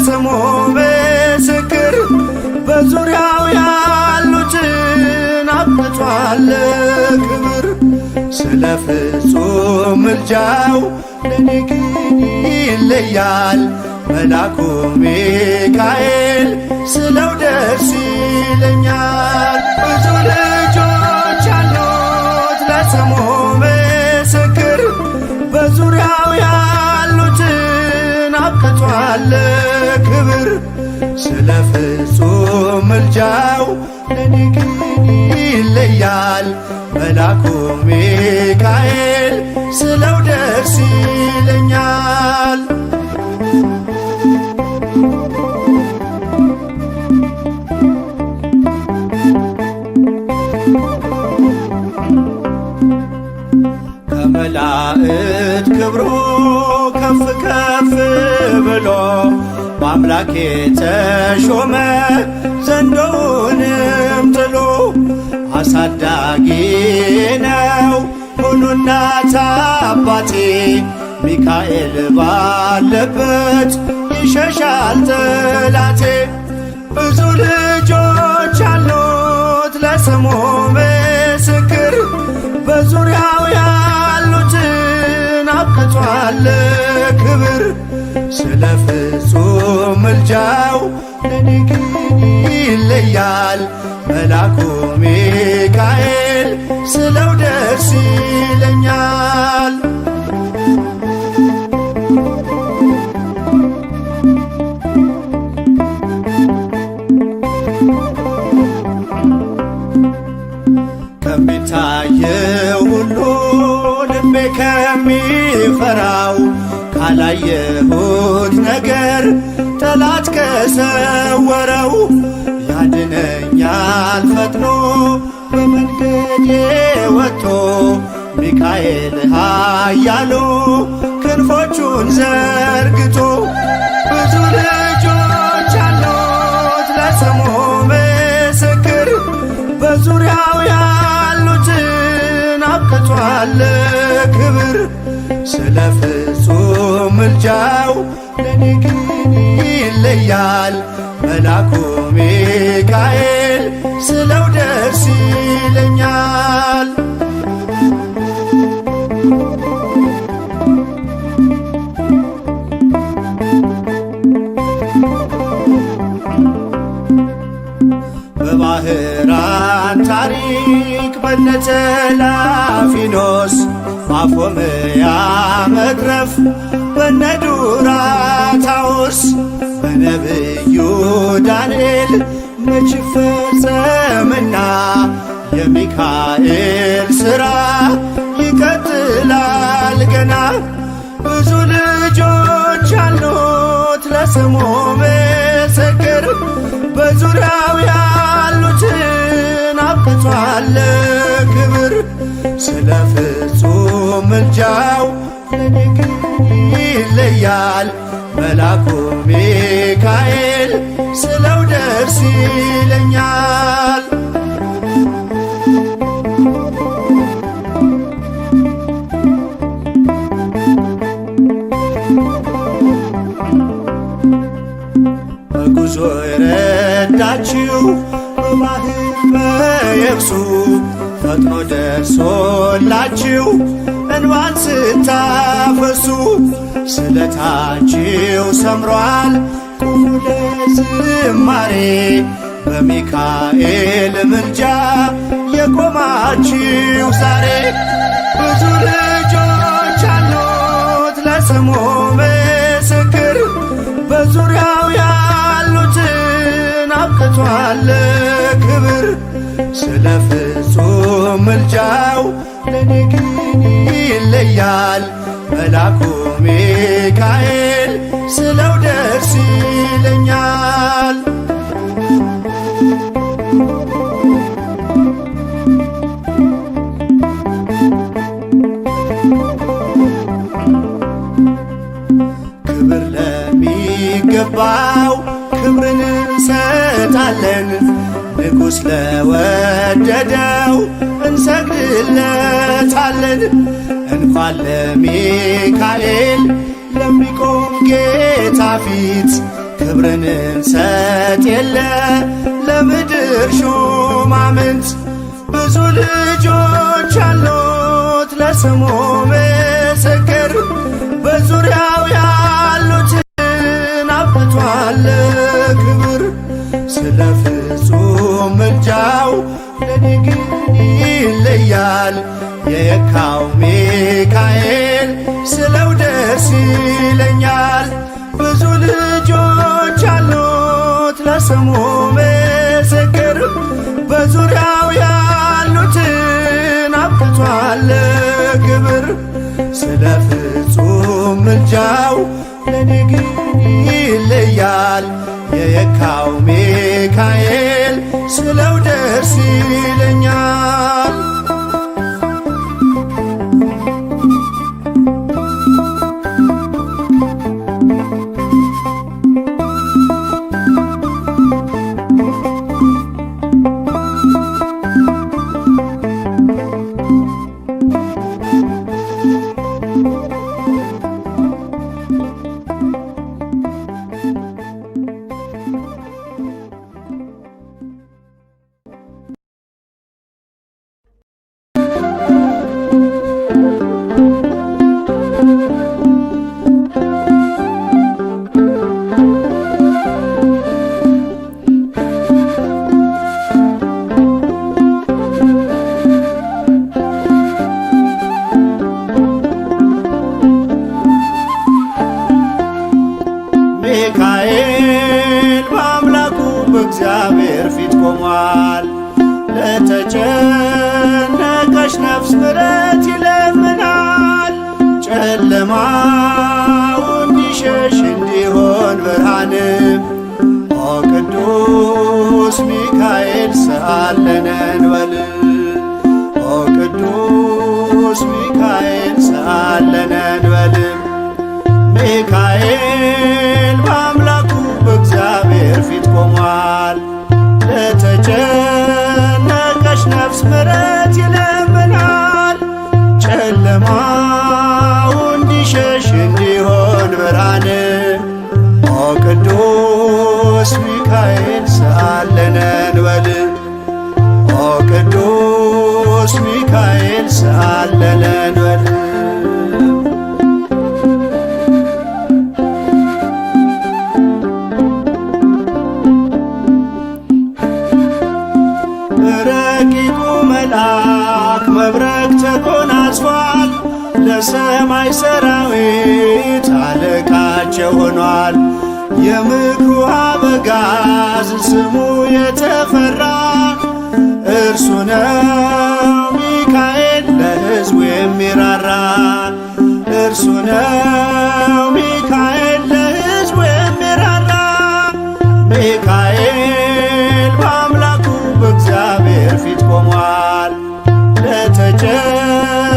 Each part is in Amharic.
ለስሙ ምስክር በዙሪያው ያሉትን አብቅቷል ክብር። ስለ ፍጹም ምልጃው ለኔ ግን ይለያል መልአኩ ሚካኤል ስለው ደስ ይለኛል። ብዙ ልጆች አሉት ለስሙ ምስክር በዙሪያው ያሉትን አብቅቷል ክብር። ስለ ፍጹም ምልጃው ለኔ ግን ይለያል መልአኩ ሚካኤል ስለው ደስ ይለኛል። ከመላእክት ክብሩ ከፍ ከፍ ብሎ በአምላኬ ተሾመ ዘንዶውንም ጥሎ። አሳዳጊ ነው ሁሉ እናት አባቴ ሚካኤል ባለበት ይሸሻል ጠላቴ። ብዙ ልጆች አሉት ለስሙ ምስክር በዙሪያው ያሉትን አብቅቷል ክብር። ስለ ፍጹም ምልጃው ለኔ ግን ይለያል መልአኩ ሚካኤል ስለው ደስ ይለኛል። ከሚታየው ሁሉ ልቤ ከሚፈራው ካላየሁት ነገር ጠላት ከሰወረው ያድነኛል ፈጥኖ በመንገዴ ወጥቶ ሚካኤል ኃያሉ ክንፎቹን ዘርግቶ። ብዙ ልጆች አሉት ለስሙ ምስክር በዙሪያው ያሉትን አብቅቷል ክብር። ስለ ፍጹም ምልጃው ለኔ ግን ይለያል መልአኩ ሚካኤል ስለው ደስ ይለኛል። በባህራን ታሪክ በነተላፊኖስ ማፎምያ መትረፍ በነዱራታውስ በነብዩ ዳንኤል መች ፈጸምና የሚካኤል ሥራ ይቀጥላል ገና። ብዙ ልጆች አሉት ለስሙ ምስክር በዙሪያው ያሉትን አብቅቷል ክብር። ስለ ፍጹም ምልጃው ለኔ ግን ይለያል መልአኩ ሚካኤል ስለው ደስ ይለኛል። በጉዞ የረዳችው በባህር በየብሱ ፈጥኖ ደርሶላችሁ እንባን ስታፈሱ። ስለታችሁ ሰምሯል ቁሙ ለዝማሬ በሚካኤል ምልጃ የቆማችሁ ዛሬ። ብዙ ልጆች አሉት ለስሙ ምስክር በዙሪያው ያሉትን አብቅቷል ክብር። ስለ ፍጹም ምልጃው ለኔ ግን ይለያል መልአኩ ሚካኤል ስለው ደስ ይለኛል። ክብር ለሚገባው ክብርን እንሰጣለን ንጉሥ ለወደደው እንሰግድለታለን። እንኳን ለሚካኤል ለሚቆም ጌታ ፊት ክብርን እንሰጥ የለ ለምድር ሹማምንት ብዙ ልጆች አሉት ለስሙ ምስክር በዙሪያው ያሉትን አብቅቷል ክብር ስለ ፍጹም ምልጃው ለኔ ግን ይለያል የየካው ሚካኤል ስለው ደስ ይለኛል ብዙ ልጆች አሉት ለስሙ ምስክር በዙሪያው ያሉትን አብቅቷል ክብር ስለ ፍጹም ምልጃው ለኔ ግን ይለያል የየካው ሚካኤል ስለው ደስ ይለኛል ሚካኤል በአምላኩ በእግዚአብሔር ፊት ቆሟል። ለተጨነቀች ነፍስ ምሕረት ይለምናል። ጨለማው እንዲሸሽ እንዲሆን ብርሃንም ኦ ቅዱስ ሚካኤል ሰአለነ እንበል ኦ ቅዱስ ሚካኤል ሰአለነ እንበል ሚካኤል በአምላኩ በእግዚአብሔር ፊት ቆሟል። ለተጨነቀች ነፍስ ምሕረት ይለምናል። ጨለማው እንዲሸሽ እንዲሆን ብርሃን ኦ ቅዱስ ሚካኤል ሰአለነ እንበል ኦ ቅዱስ ሚካኤል ሰአለነ እንበል ረቂቁ መልአክ መብረቅ ተጎናጽፏል። ለሰማይ ሰራዊት አለቃቸው ሆኗል። የምክሩ አበጋዝ ስሙ የተፈራ እርሱ ነው ሚካኤል ለሕዝቡ የሚራራ እርሱ ነው ሚካኤል ለሕዝቡ የሚራራ ሚካኤል በአምላኩ በእግዚአብሔር ፊት ቆሟል። ለተጨነቀች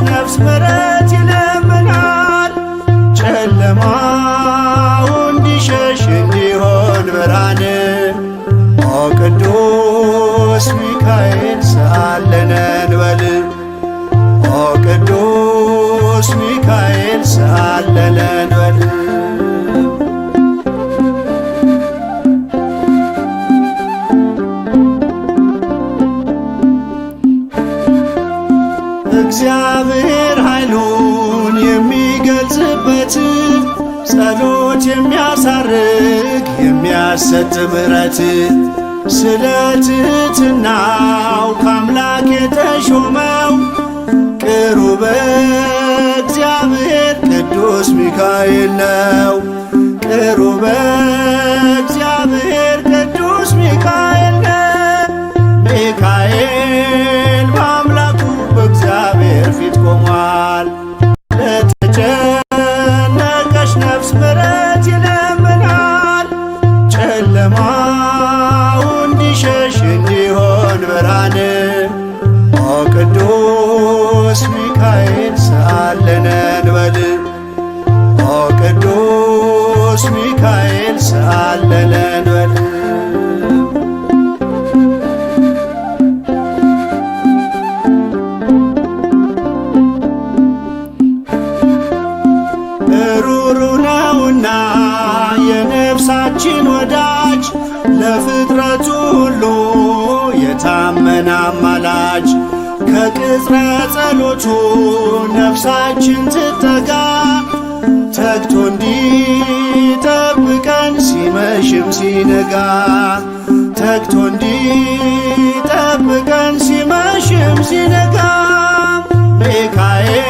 ነፍስ ምሕረት ይለምናል። ጨለማው እንዲሸሽ እንዲሆን ብርሃን ኦ ቅዱስ ሚካኤል ሰአለነ እንበል ኦ ቅዱስ ሚካኤል ሰአለነ እንበል እግዚአብሔር ኃይሉን የሚገልጽበት ጸሎት የሚያሳርግ የሚያሰጥ ምሕረት ስለ ትሕትናው ከአምላክ የተሾመው ቅሩበ እግዚአብሔር ቅዱስ ሚካኤል ነው። ቅሩበ እግዚአብሔር ቅዱስ ሚካኤል ነው። ሚካኤል በአምላኩ በእግዚአብሔር ፊት ቆሟል። ለተጨነቀች ነፍስ ምሕረት ይለምናል። ጨለማው እንዲሸሽ እንዲሆን ብርሃን ኦ ቅዱስ ሚካኤል ሰአለነ እንበል ኦ ቅዱስ ሚካኤል ሰአለነ እንበል ሩሩ ነውና የነፍሳችን ወዳጅ ለፍጥረቱ ሁሉ የታመነ አማላጅ ከቅጽረ ጸሎቱ ነፍሳችን ትጠጋ ተግቶ እንዲጠብቀን ሲመሽም ሲነጋ ተግቶ እንዲጠብቀን ሲመሽም ሲነጋ ሚካኤል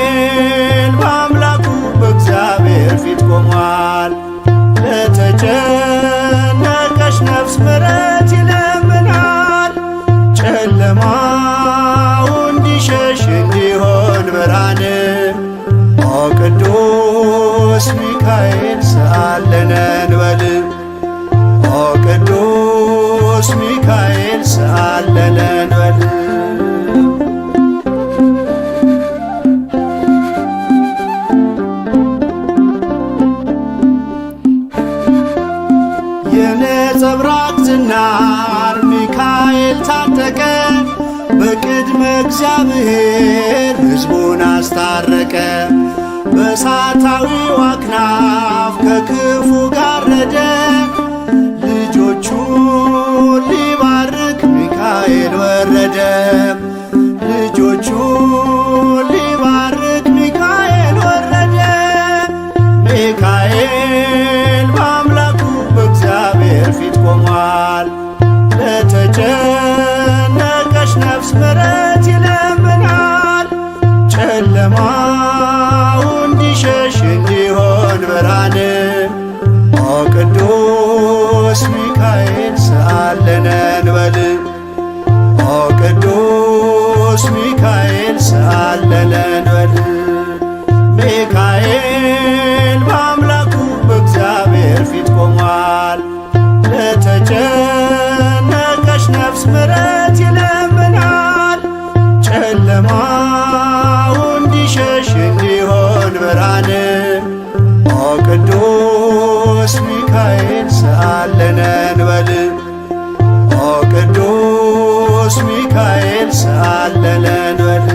በአምላኩ በእግዚአብሔር ፊት ቆሟል። ለተጨነቀች ነፍስ ምሕረት ይለምናል። ጨለማው እንዲሸሽ እንዲሆን ብርሃን ኦ ቅዱስ ሚካኤል ሰአለነ እንበል ኦ ቅዱስ ሚካኤል ሰአለነ እንበል። የነጸብራቅ ዝናር ሚካኤል ታጠቀ በቅድመ እግዚአብሔር ሕዝቡን አስታረቀ። በእሳታዊው አክናፍ ከክፉ ጋረደ ልጆቹን ሊባርክ ሚካኤል ወረደ። ልጆቹን ሊባርክ ሚካኤል ወረደ። ሚካኤል በአምላኩ በእግዚአብሔር ፊት ቆሟል። ለተጨነቀች ነፍስ ምሕረት ይለምናል። ጨለማው እንዲሸሽ እንዲሆን ብርሃን ኦ ቅዱስ ሚካኤል ሰአለነ እንበል ኦ ቅዱስ ሚካኤል ሰአለነ እንበል። ሚካኤል በአምላኩ በእግዚአብሔር ፊት ቆሟል። ለተጨነቀች ነፍስ ምሕረት ይለምናል። ጨለማው እንዲሸሽ እንዲሆን ብርሃን ኦ ቅዱስ ሚካኤል ሰአለነ እንበል ኦ ቅዱስ ሚካኤል ሰአለነ እንበል።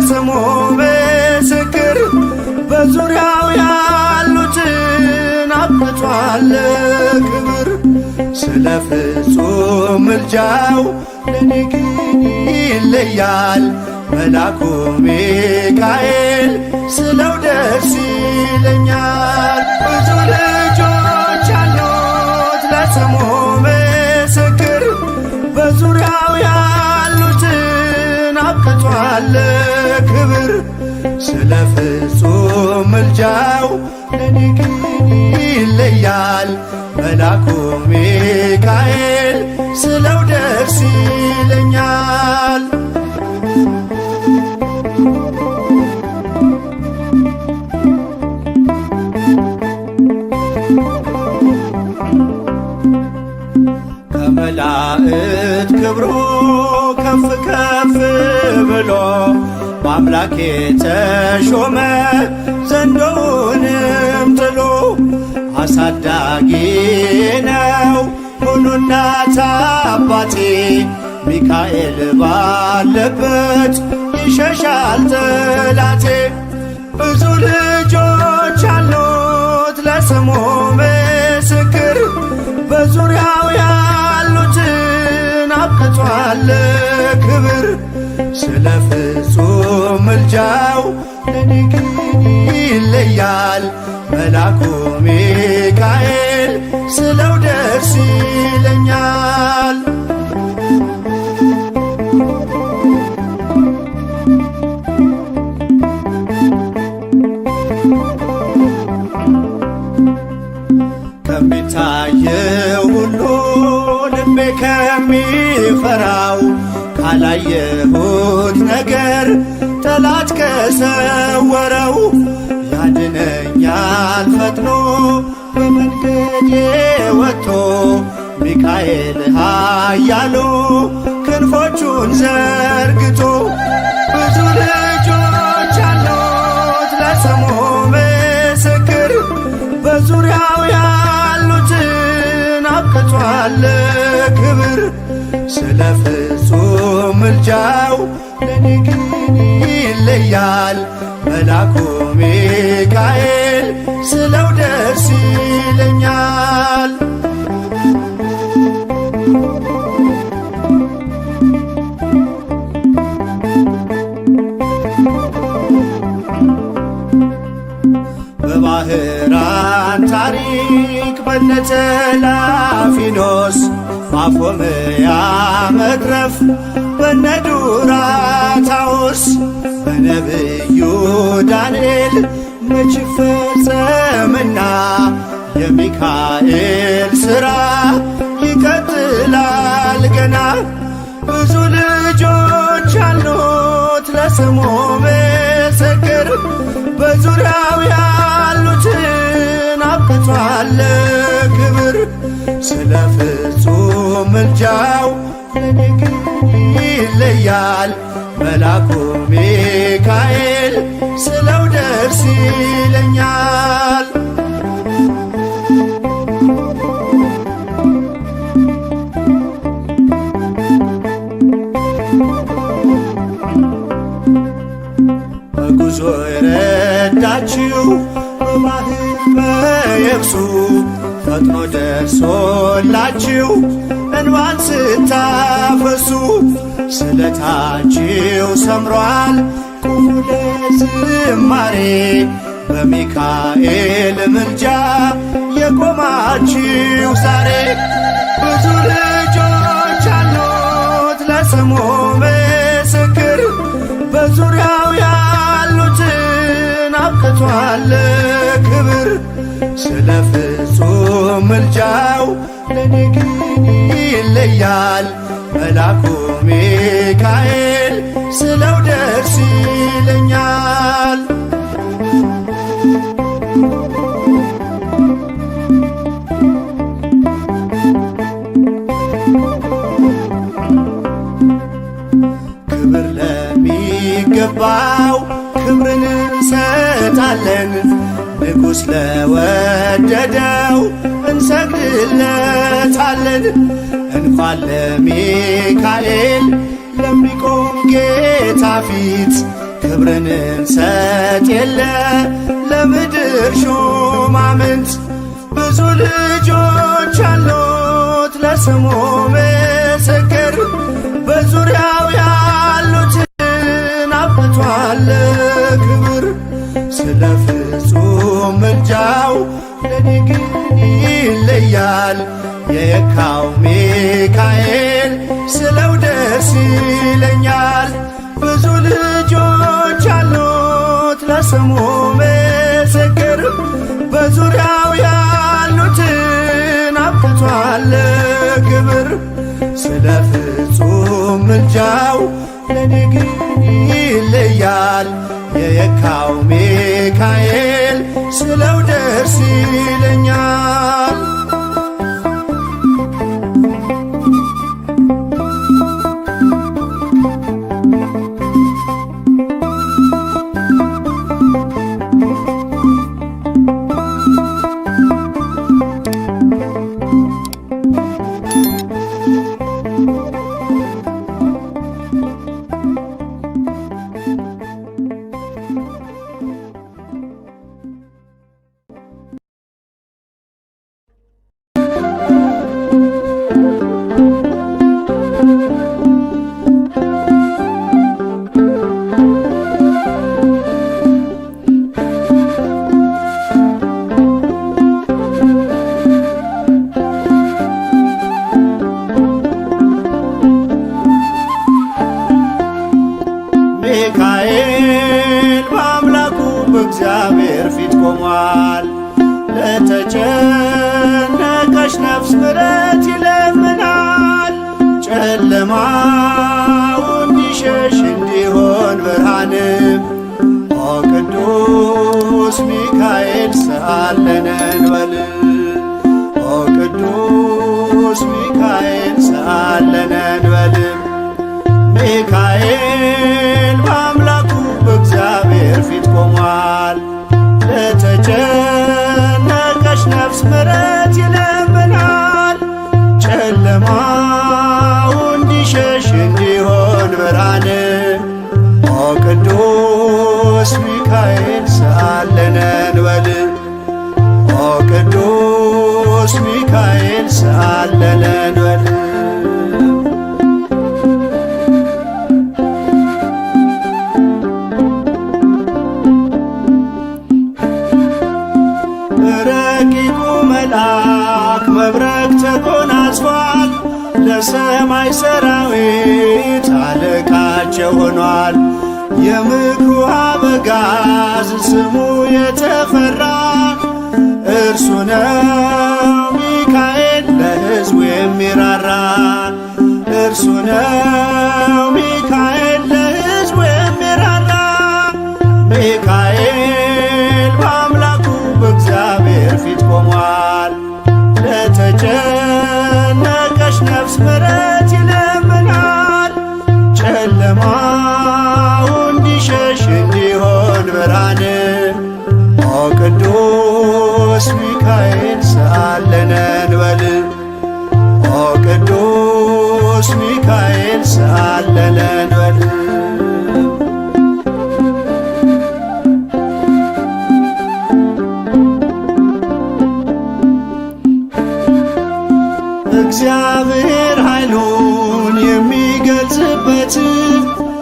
ስሙ ምስክር በዙሪያው ያሉትን አብቅቷል ክብር። ስለ ፍጹም ምልጃው ለኔ ግን ይለያል መልአኩ ሚካኤል ስለው ደስ ይለኛል። ብዙ ልጆች አሉት ለስሙ ምስክር በዙሪያው ያሉትን አብቅቷል ክብር። ስለ ፍጹም ምልጃው ለኔ ግን ይለያል መልአኩ ሚካኤል ስለው ደስ ይለኛል። ከመላእክት ክብሩ ከፍ ከፍ ብሎ በአምላክ የተሾመ ዘንዶውንም ጥሎ አሳዳጊ ነው ሁሉ እናት አባቴ። ሚካኤል ባለበት ይሸሻል ጠላቴ። ብዙ ልጆች አሉት ለስሙ ምስክር በዙሪያው ያሉትን አብቅቷል ክብር። ስለ ፍጹም ምልጃው ለኔ ግን ይለያል መልአኩ ሚካኤል ስለው ደስ ይለኛል። ከሚታየው ሁሉ ልቤ ከሚፈራው ካላየሁት ነገር ጠላት ከሰወረው ያድነኛል ፈጥኖ በመንገዴ ወጥቶ ሚካኤል ኃያሉ ክንፎቹን ዘርግቶ ብዙ ልጆች አሉት ለስሙ ምስክር በዙሪያው ያሉትን አብቅቷል ክብር ስለ ፍጹም ምልጃው ለኔ ግን ይለያል መልአኩ ሚካኤል ስለው ደስ ይለኛል። በባህራን ታሪክ በነተላፊኖስ ማፎምያ መትረፍ በነዱራታውስ በነብዩ ዳንኤል መች ፈጸምና የሚካኤል ሥራ ይቀጥላል ገና ብዙ ልጆች አሉት ለስሙ ምስክር በዙሪያው ያሉትን አብቅቷል ክብር ስለ ፍጹም ምልጃው ለኔ ግን ይለያል መልአኩ ሚካኤል ስለው ደስ ይለኛል። በጉዞ የረዳችው በባህር በየብሱ ፈጥኖ ደርሶላችሁ እንባን ስታፈሱ ስለታችሁ ሰምሯል ቁሙ ለዝማሬ በሚካኤል ምልጃ የቆማችሁ ዛሬ ብዙ ልጆች አሉት ለስሙ ምስክር በዙሪያው ያሉትን አብቅቷል ክብር ስለ ፍጹም ምልጃው ለኔ ግን ይለያል መልአኩ ሚካኤል ስለው ደስ ይለኛል። ክብር ለሚገባው ክብርን እንሰጣለን ንጉሥ ለወደደው እንሰግድለታለን እንኳን ለሚካኤል ለሚቆም ጌታ ፊት ክብርን እንሰጥ የለ ለምድር ሹማምንት ብዙ ልጆች አሉት ለስሙ ምስክር በዙሪያው ያሉትን አብቅቷል ክብር ስለ ፍጹም ምልጃው ለኔ ግን ይለያል የየካው ሚካኤል ስለው ደስ ይለኛል። ብዙ ልጆች አሉት ለስሙ ምስክር በዙሪያው ያሉትን አብቅቷል ክብር ስለ ፍጹም ምልጃው ለኔ ግን ይለያል የየካው ሚካኤል ስለው ደስ ይለኛል። ሚካኤል በአምላኩ በእግዚአብሔር ፊት ቆሟል። ለተጨነቀች ነፍስ ምሕረት ይለምናል። ጨለማው እንዲሸሽ እንዲሆን ብርሃንም ኦ ቅዱስ ሚካኤል ሰአለነ እንበል። ኦ ቅዱስ ሚካኤል ሰአለነ እንበል። ሚካኤል በአምላኩ በእግዚአብሔር ፊት ቆሟል። ለተጨነቀች ነፍስ ምሕረት ይለምናል። ጨለማው እንዲሸሽ እንዲሆን ብርሃን። ኦ ቅዱስ ሚካኤል ሰአለነ እንበል። ኦ ቅዱስ ሚካኤል ሰአለነ እንበል። ረቂቁ መልአክ መብረቅ ተጎናጽፏል። ለሰማይ ሰራዊት አለቃቸው ሆኗል። የምክሩ አበጋዝ ስሙ የተፈራ እርሱ ነው ሚካኤል ለሕዝቡ የሚራራ። እርሱ ነው ሚካኤል ለሕዝቡ የሚራራ። ሚካኤል በአምላኩ በእግዚአብሔር ፊት ቆሟል። ለተጨነቀች ነፍስ ምሕረት ይለምናል። ጨለማው እንዲሸሽ እንዲሆን ብርሃን። ኦ ቅዱስ ሚካኤል ሰአለነ እንበል። ኦ ቅዱስ ሚካኤል ሰአለነ እንበል። እግዚአብሔር ኃይሉን የሚገልጽበት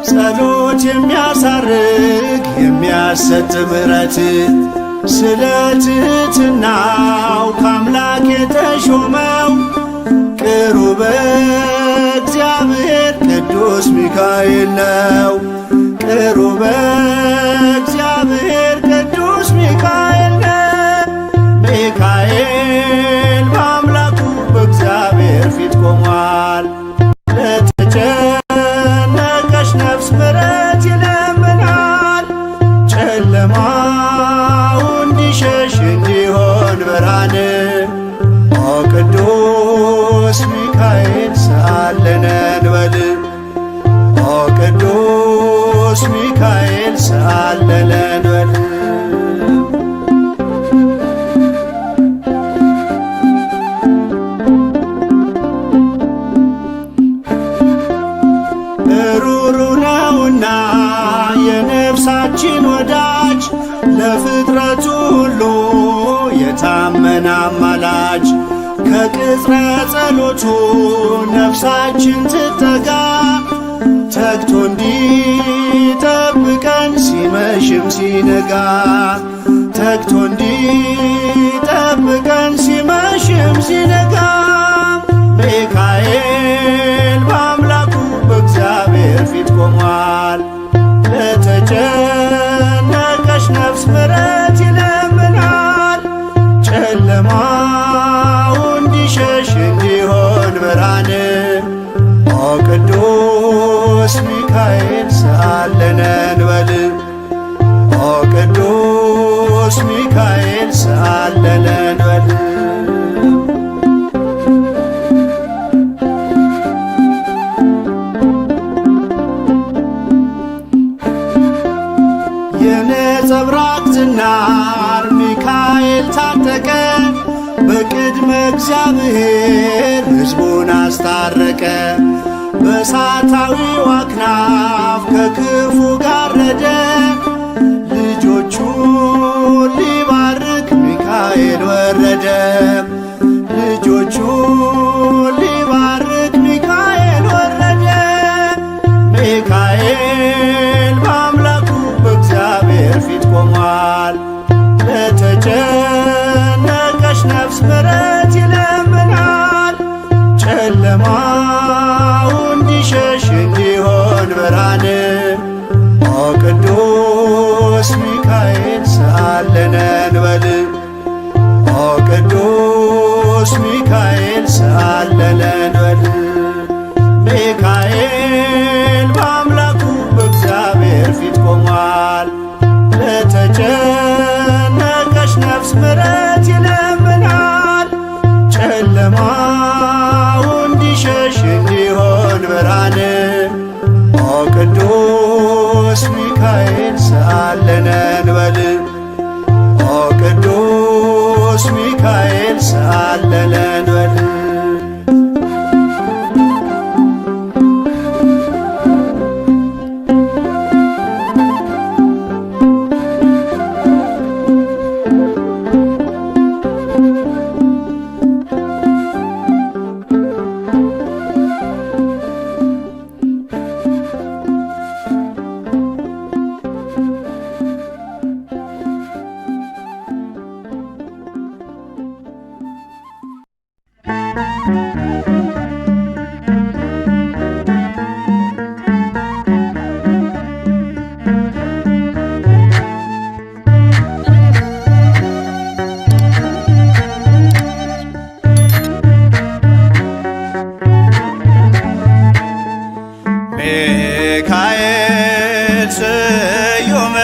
ጸሎት የሚያሳርግ የሚያሰጥ ምሕረት ስለ ትሕትናው ከአምላክ የተሾመው ቅሩበ እግዚአብሔር ቅዱስ ሚካኤል ነው። ቅሩበ እግዚአብሔር ቅዱስ ሚካኤል ነው። ሚካኤል በአምላኩ በእግዚአብሔር ፊት ቆሟል። ለተጨነቀች ነፍስ ምሕረት ይለምናል። ጨለማው እንዲሸሽ እንዲሆን ብርሃን። ኦ ቅዱስ ሚካኤል ሰአለነ እንበል። ኦ ቅዱስ ሚካኤል ሰአለነ እንበል። ሩሩ ነውና የነፍሳችን ወዳጅ ለፍጥረቱ ሁሉ የታመነ አማላጅ። ከቅጽረ ጸሎቱ ነፍሳችን ትጠጋ ተግቶ እንዲጠብቀን ሲመሽም ሲነጋ። ተግቶ እንዲጠብቀን ሲመሽም ሲነጋ። ሚካኤል በአምላኩ በእግዚአብሔር ፊት ቆሟል። ለተጨነቀች ነፍስ ምሕረት ይለምናል። ጨለማው እንዲሸሽ እንዲሆን ብርሃን። ኦ ቅዱስ ሚካኤል ሰአለነ እንበል። ኦ ቅዱስ ሚካኤል ሰአለነ እንበል። የነጸብራቅ ዝናር ሚካኤል ታጠቀ። በቅድመ እግዚአብሔር ሕዝቡን አስታረቀ። በእሳታዊው አክናፍ ከክፉ ጋረደ። ልጆቹን ሊባርክ ሚካኤል ወረደ። ልጆቹን ሊባርክ ሚካኤል ወረደ። ሚካኤል በአምላኩ በእግዚአብሔር ፊት ቆሟል። ለተጨነቀች ነፍስ ምሕረት ይለምናል። ጨለማው እንዲሸሽ እንዲሆን ብርሃን። ኦ ቅዱስ ሚካኤል ሰአለነ እንበል። ኦ ቅዱስ ሚካኤል ሰአለነ እንበል። ሚካኤል በአምላኩ በእግዚአብሔር ፊት ቆሟል። ለተጨነቀች ነፍስ ሚካኤል ሰአለነ እንበል ኦ ቅዱስ ሚካኤል ሰአለነ እንበል ሚካኤል ስዩም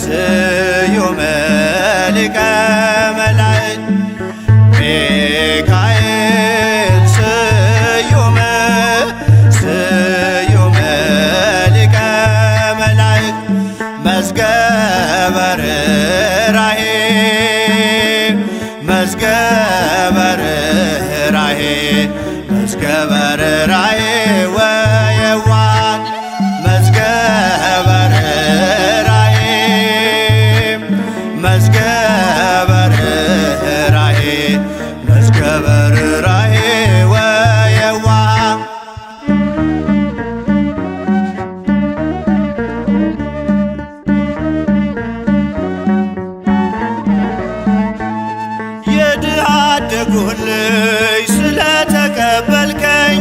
ስዩም ሊቀ መላእክት ሚካኤል ስዩም ስዩም ሊቀ መላእክት መዝገበ ርኅራኄ መዝገበ ርኅራኄ መዝገበ ርኅራኄ ያደጉን ልጅ ስለተቀበልከኝ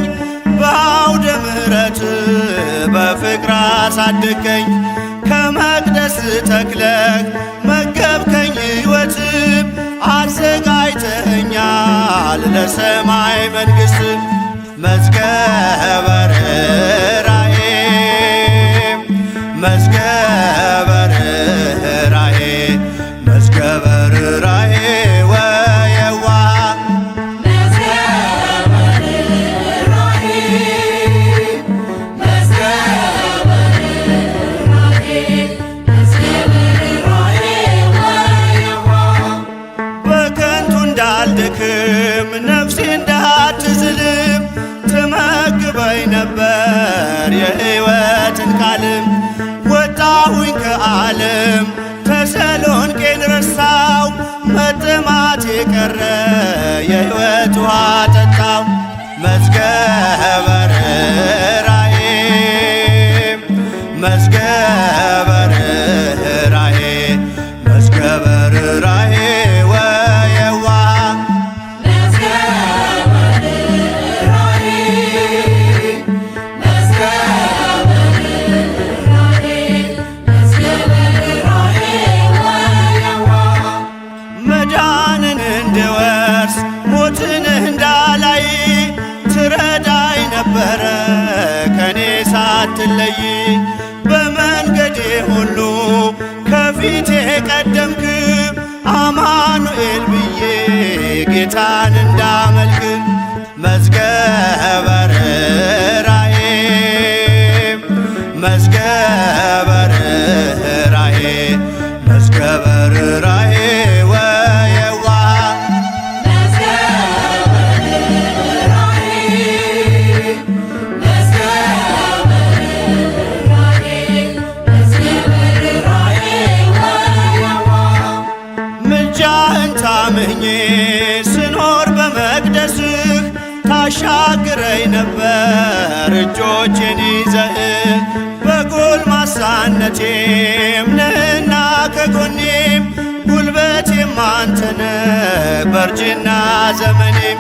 በአውደ ምሕረት በፍቅር አሳደገኝ። ከመቅደስ ተክለህ መገብከኝ ሕይወትም አዘጋጅተኸኛል ለሰማይ መንግሥት መዝገበ ርኅራኄ መዝገበ ርኅራኄ መዝገበ ርኅራኄ እንዳልደክም ነፍሴ እንዳትዝልም ትመግበኝ ነበር የሕይወትን ቃልም። ወጣሁኝ ከዓለም ተሰሎንቄን ረሳው መጠማት የቀረ የሕይወት ውሃ ጠጣው መዝገበ ርኅራኄ መዝገበ ርኅራኄ መዝገበ ርኅራኄ መዳንን እንድወርስ ሞትን እንዳላይ ትረዳኝ ነበረ ከኔ ሳትለይ በመንገዴ ሁሉ ከፊቴ ቀደምክ አማኑኤል ብዬ ጌታን እንዳመልክ መዝገበ ርኅራኄ መዝገበ ርኅራኄ መዝገበ ርኅራኄ ምልጃህን ታምኜ ስኖር በመቅደስህ ታሻግረኝ ነበር እጆቼን ይዘህ በጎልማሳነቴም ነህና ከጎኔም ጉልበቴም አንተነ በእርጅና ዘመኔም